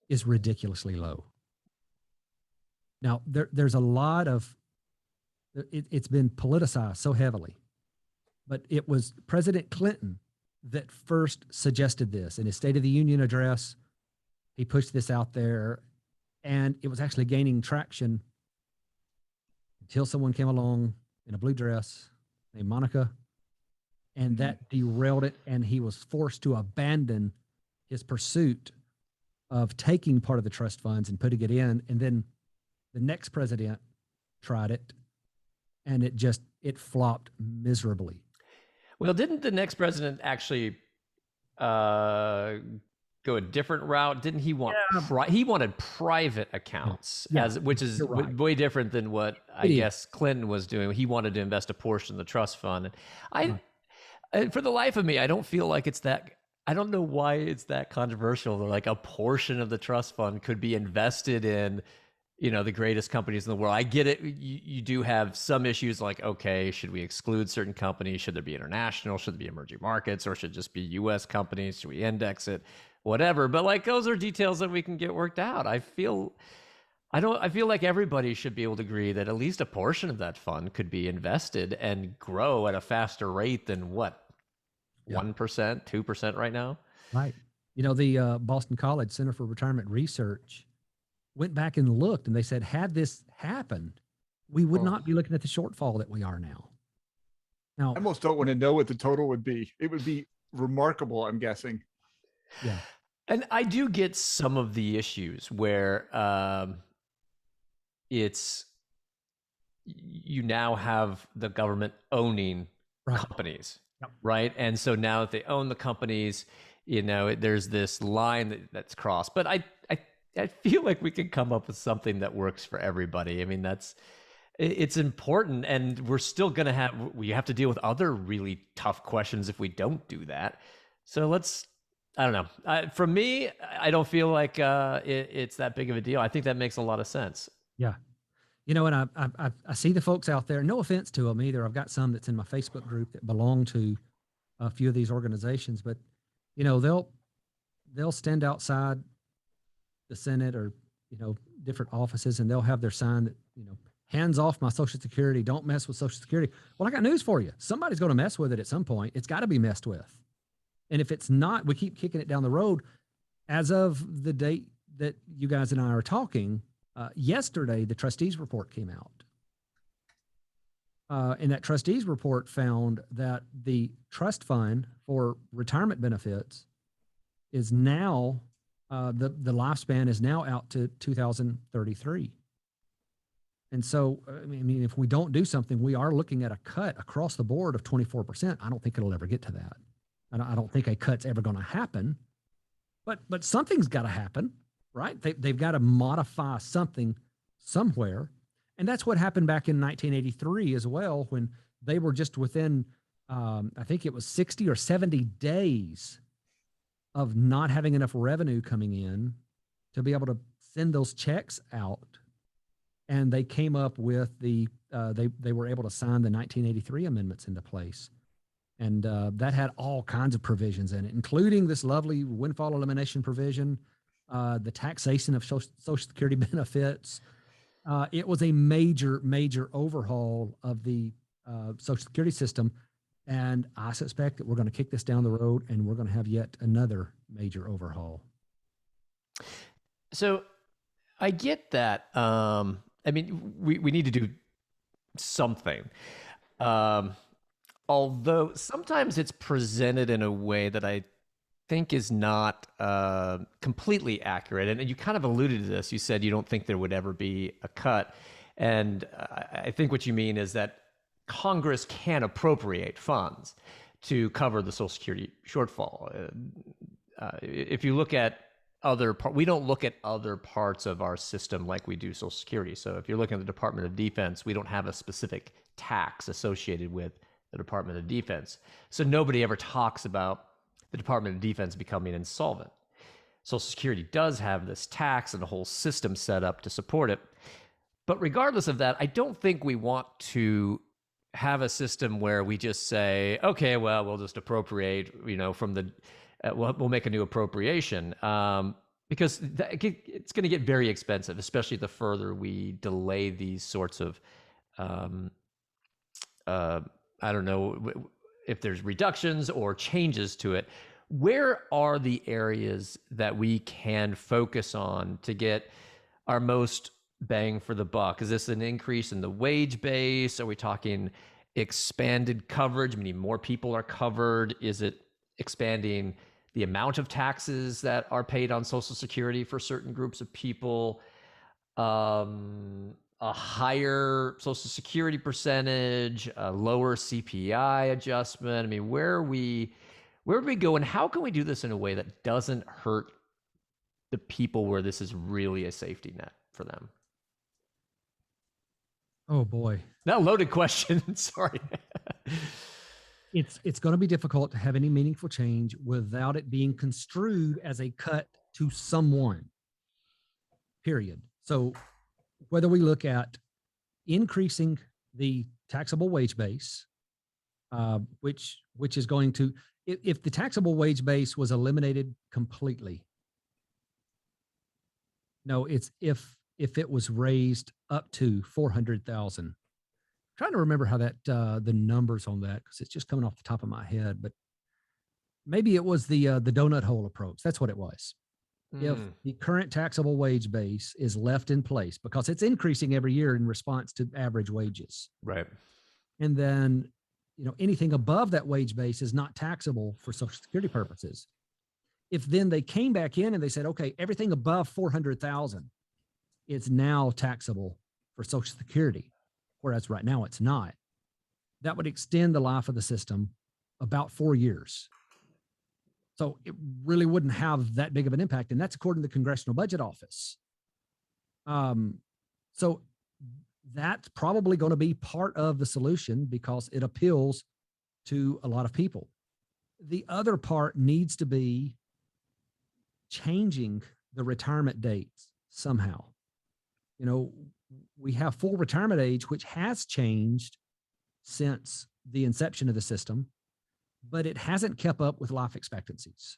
is ridiculously low. Now, there's a lot of, it's been politicized so heavily, but it was President Clinton that first suggested this in his State of the Union address. He pushed this out there, and it was actually gaining traction until someone came along in a blue dress named Monica, and that derailed it, and he was forced to abandon his pursuit of taking part of the trust funds and putting it in. And then the next president tried it, and it flopped miserably.
Well, didn't the next president actually go a different route? Didn't he want? He wanted private accounts, which is way different than what I guess Clinton was doing. He wanted to invest a portion of the trust fund. And for the life of me, I don't feel like it's that. I don't know why it's that controversial. Like a portion of the trust fund could be invested in, the greatest companies in the world. I get it. You do have some issues like, okay, should we exclude certain companies? Should there be international? Should there be emerging markets? Or should it just be U.S. companies? Should we index it? Whatever. But like, those are details that we can get worked out. I feel like everybody should be able to agree that at least a portion of that fund could be invested and grow at a faster rate than 1%, 2% right now.
Right. The Boston College Center for Retirement Research went back and looked, and they said, had this happened, we would not be looking at the shortfall that we are now. Now,
I almost don't want to know what the total would be. It would be remarkable, I'm guessing.
Yeah.
And I do get some of the issues where it's you now have the government owning companies, right? And so now that they own the companies, there's this line that's crossed. But I feel like we can come up with something that works for everybody. I mean, it's important, and we're still going to we have to deal with other really tough questions if we don't do that. So I don't know. For me, I don't feel like it's that big of a deal. I think that makes a lot of sense.
Yeah. And I see the folks out there, no offense to them either. I've got some that's in my Facebook group that belong to a few of these organizations, but they'll stand outside the Senate or, different offices, and they'll have their sign that, hands off my Social Security, don't mess with Social Security. Well, I got news for you. Somebody's going to mess with it at some point. It's got to be messed with. And if it's not, we keep kicking it down the road. As of the date that you guys and I are talking, yesterday, the trustees report came out. And that trustees report found that the trust fund for retirement benefits is now, the lifespan is now out to 2033. And so, I mean, if we don't do something, we are looking at a cut across the board of 24%. I don't think it'll ever get to that. I don't think a cut's ever going to happen, but something's got to happen, right? They've got to modify something somewhere. And that's what happened back in 1983 as well, when they were just within, I think it was 60 or 70 days of not having enough revenue coming in to be able to send those checks out. And they came up with they were able to sign the 1983 amendments into place. And that had all kinds of provisions in it, including this lovely windfall elimination provision, the taxation of Social Security benefits. It was a major, major overhaul of the Social Security system. And I suspect that we're going to kick this down the road and we're going to have yet another major overhaul.
So I get that. I mean, we need to do something. Although sometimes it's presented in a way that I think is not completely accurate. And you kind of alluded to this. You said you don't think there would ever be a cut. And I think what you mean is that Congress can appropriate funds to cover the Social Security shortfall. If you look at we don't look at other parts of our system like we do Social Security. So if you're looking at the Department of Defense, we don't have a specific tax associated with the Department of Defense. So nobody ever talks about the Department of Defense becoming insolvent. Social Security does have this tax and a whole system set up to support it. But regardless of that, I don't think we want to have a system where we just say, okay, well, we'll just appropriate, from the, we'll make a new appropriation, because it's going to get very expensive, especially the further we delay these sorts of, I don't know if there's reductions or changes to it. Where are the areas that we can focus on to get our most bang for the buck? Is this an increase in the wage base? Are we talking expanded coverage, meaning more people are covered? Is it expanding the amount of taxes that are paid on Social Security for certain groups of people? A higher Social Security percentage, a lower CPI adjustment? I mean, where do we go, and how can we do this in a way that doesn't hurt the people where this is really a safety net for them?
Oh boy.
Not a loaded question. Sorry.
It's going to be difficult to have any meaningful change without it being construed as a cut to someone, period. So whether we look at increasing the taxable wage base, which is going to, if the taxable wage base was eliminated completely, no, it's if it was raised up to 400,000. Trying to remember how that the numbers on that, because it's just coming off the top of my head, but maybe it was the donut hole approach. That's what it was. If the current taxable wage base is left in place, because it's increasing every year in response to average wages.
Right.
And then, anything above that wage base is not taxable for Social Security purposes. If then they came back in and they said, okay, everything above 400,000 is now taxable for Social Security, whereas right now it's not, that would extend the life of the system about 4 years. So it really wouldn't have that big of an impact. And that's according to the Congressional Budget Office. So that's probably going to be part of the solution because it appeals to a lot of people. The other part needs to be changing the retirement dates somehow. We have full retirement age, which has changed since the inception of the system, but it hasn't kept up with life expectancies.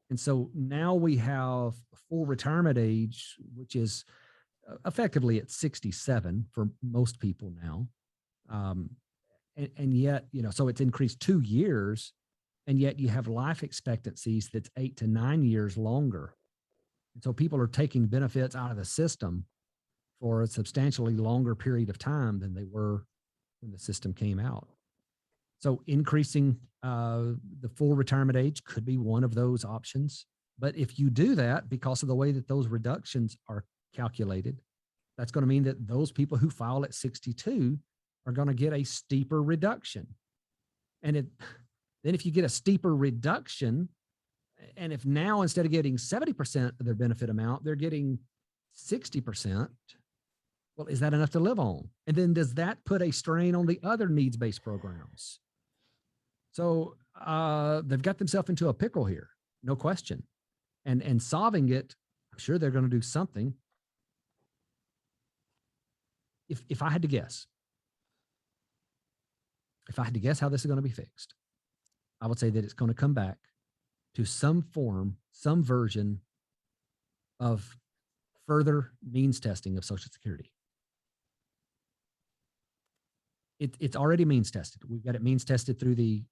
And so now we have full retirement age, which is effectively at 67 for most people now. And yet, so it's increased 2 years and yet you have life expectancies that's 8 to 9 years longer. And so people are taking benefits out of the system for a substantially longer period of time than they were when the system came out. So increasing the full retirement age could be one of those options. But if you do that, because of the way that those reductions are calculated, that's going to mean that those people who file at 62 are going to get a steeper reduction. And then if you get a steeper reduction, and if now instead of getting 70% of their benefit amount, they're getting 60%, well, is that enough to live on? And then does that put a strain on the other needs-based programs? So they've got themselves into a pickle here, no question. And solving it, I'm sure they're going to do something. If I had to guess, how this is going to be fixed, I would say that it's going to come back to some form, some version of further means testing of Social Security. It's already means tested. We've got it means tested through the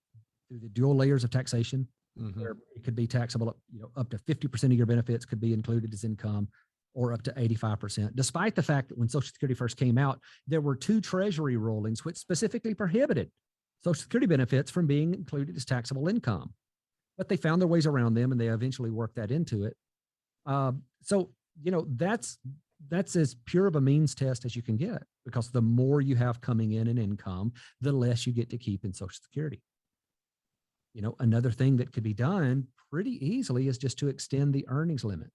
dual layers of taxation, where it could be taxable, up to 50% of your benefits could be included as income, or up to 85%, despite the fact that when Social Security first came out, there were 2 Treasury rulings which specifically prohibited Social Security benefits from being included as taxable income. But they found their ways around them, and they eventually worked that into it. So, that's as pure of a means test as you can get, because the more you have coming in income, the less you get to keep in Social Security. Another thing that could be done pretty easily is just to extend the earnings limit.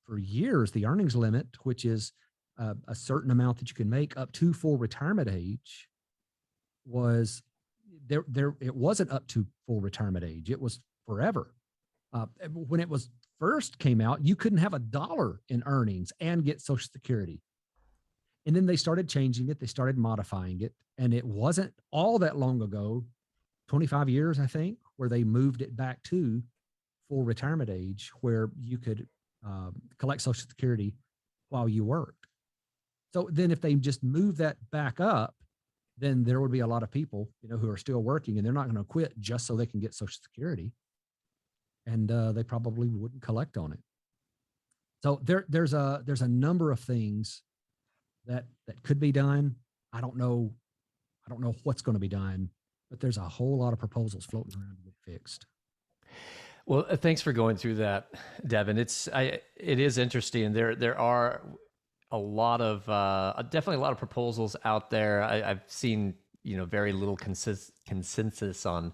For years, the earnings limit, which is a certain amount that you can make up to full retirement age, was there. It wasn't up to full retirement age. It was forever. When it was first came out, you couldn't have $1 in earnings and get Social Security. And then they started changing it. They started modifying it. And it wasn't all that long ago, 25 years, I think, where they moved it back to full retirement age, where you could collect Social Security while you worked. So then if they just move that back up, then there would be a lot of people, who are still working, and they're not going to quit just so they can get Social Security. And they probably wouldn't collect on it. So there's a number of things that could be done. I don't know what's going to be done, but there's a whole lot of proposals floating around to get fixed.
Well, thanks for going through that, Devin. It is interesting. There are a lot of definitely a lot of proposals out there. I've seen very little consensus on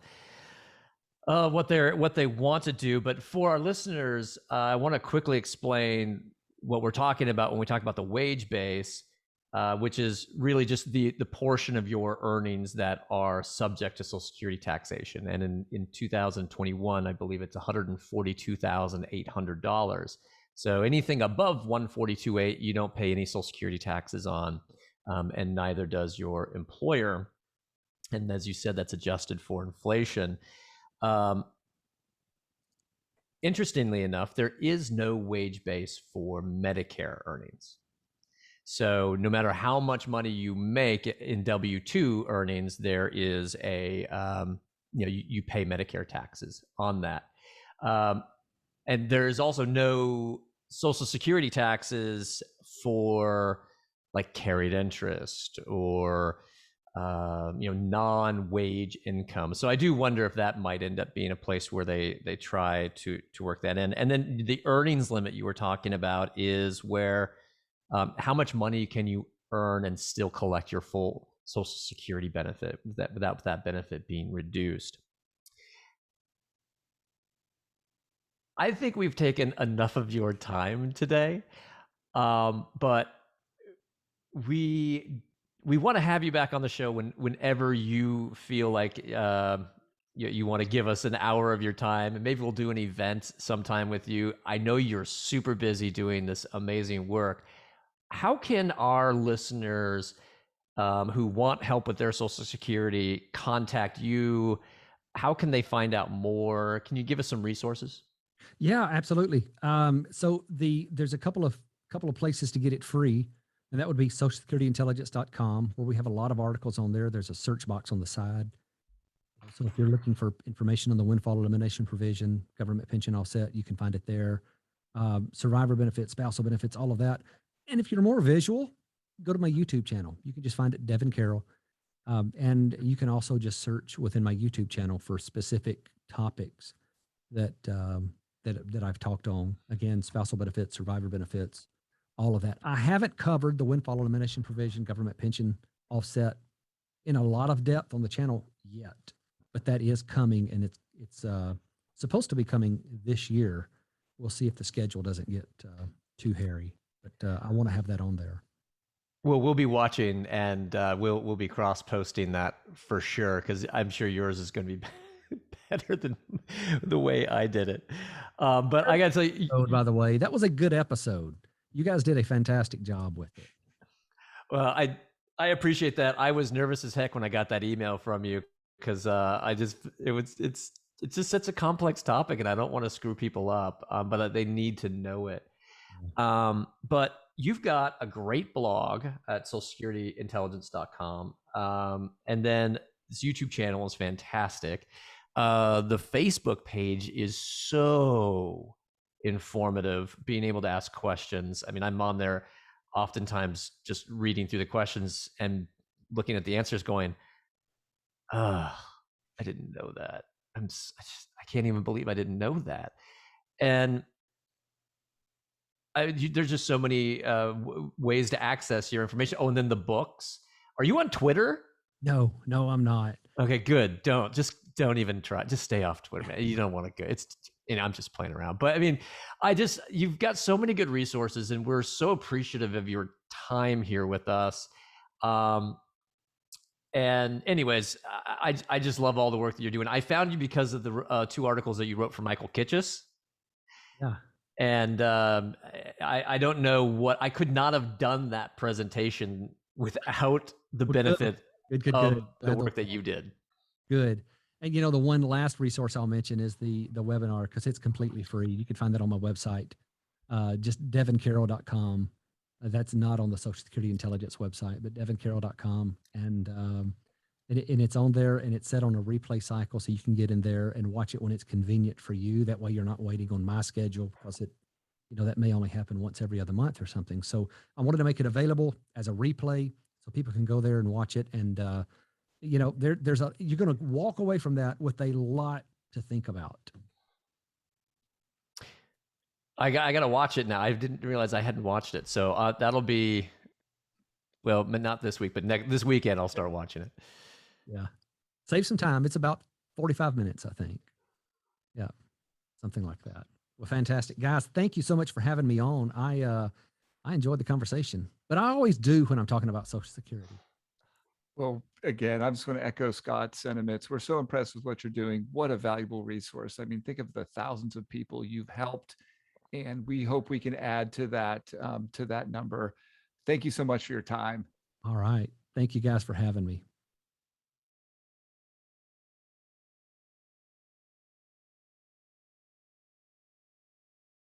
what they want to do. But for our listeners, I want to quickly explain what we're talking about when we talk about the wage base, which is really just the portion of your earnings that are subject to Social Security taxation. And in 2021, I believe it's $142,800. So anything above $142,800, you don't pay any Social Security taxes on, and neither does your employer. And as you said, that's adjusted for inflation. Interestingly enough, there is no wage base for Medicare earnings. So no matter how much money you make in W-2 earnings, there is you pay Medicare taxes on that. And there is also no Social Security taxes for like carried interest or non-wage income. So I do wonder if that might end up being a place where they try to work that in. And then the earnings limit you were talking about is where how much money can you earn and still collect your full Social Security benefit without that benefit being reduced. I think we've taken enough of your time today, but we want to have you back on the show whenever you feel like you want to give us an hour of your time, and maybe we'll do an event sometime with you. I know you're super busy doing this amazing work. How can our listeners who want help with their Social Security contact you? How can they find out more? Can you give us some resources?
Yeah, absolutely. So there's a couple of places to get it free, and that would be socialsecurityintelligence.com, where we have a lot of articles on there. There's a search box on the side. So if you're looking for information on the windfall elimination provision, government pension offset, you can find it there. Survivor benefits, spousal benefits, all of that. And if you're more visual, go to my YouTube channel. You can just find it, Devin Carroll. And you can also just search within my YouTube channel for specific topics that that I've talked on. Again, spousal benefits, survivor benefits, all of that. I haven't covered the windfall elimination provision, government pension offset in a lot of depth on the channel yet, but that is coming, and it's supposed to be coming this year. We'll see if the schedule doesn't get too hairy, but I want to have that on there.
Well, we'll be watching, and we'll be cross posting that for sure, because I'm sure yours is going to be better than the way I did it. But I got to tell you,
Oh, by the way, that was a good episode. You guys did a fantastic job with it.
well, I appreciate that. I was nervous as heck when I got that email from you, because it's just such a complex topic, and I don't want to screw people up, but they need to know it. But you've got a great blog at socialsecurityintelligence.com. And then this YouTube channel is fantastic. The Facebook page is so informative, being able to ask questions. I mean, I'm on there oftentimes just reading through the questions and looking at the answers going, I didn't know that. I can't even believe I didn't know that. And there's just so many ways to access your information. Oh, and then the books. Are you on Twitter?
No, I'm not.
Okay, good. Don't even try. Just stay off Twitter, man. You don't want to go. It's, I'm just playing around. But I mean, you've got so many good resources, and we're so appreciative of your time here with us. And anyways, I just love all the work that you're doing. I found you because of the 2 articles that you wrote for Michael Kitchis.
Yeah.
And I don't know what, I could not have done that presentation without the benefit of the work that you did.
Good. And the one last resource I'll mention is the webinar, because it's completely free. You can find that on my website, just devincarroll.com. That's not on the Social Security Intelligence website, but devincarroll.com. And it's on there, and it's set on a replay cycle, so you can get in there and watch it when it's convenient for you. That way you're not waiting on my schedule, because that may only happen once every other month or something. So I wanted to make it available as a replay so people can go there and watch it. And, you're going to walk away from that with a lot to think about.
I got to watch it now. I didn't realize I hadn't watched it. So that'll be, well, not this week, but this weekend I'll start watching it.
Yeah. Save some time. It's about 45 minutes, I think. Yeah. Something like that. Well, fantastic. Guys, thank you so much for having me on. I enjoyed the conversation, but I always do when I'm talking about Social Security.
Well, again, I'm just going to echo Scott's sentiments. We're so impressed with what you're doing. What a valuable resource. I mean, think of the thousands of people you've helped, and we hope we can add to that number. Thank you so much for your time.
All right. Thank you guys for having me.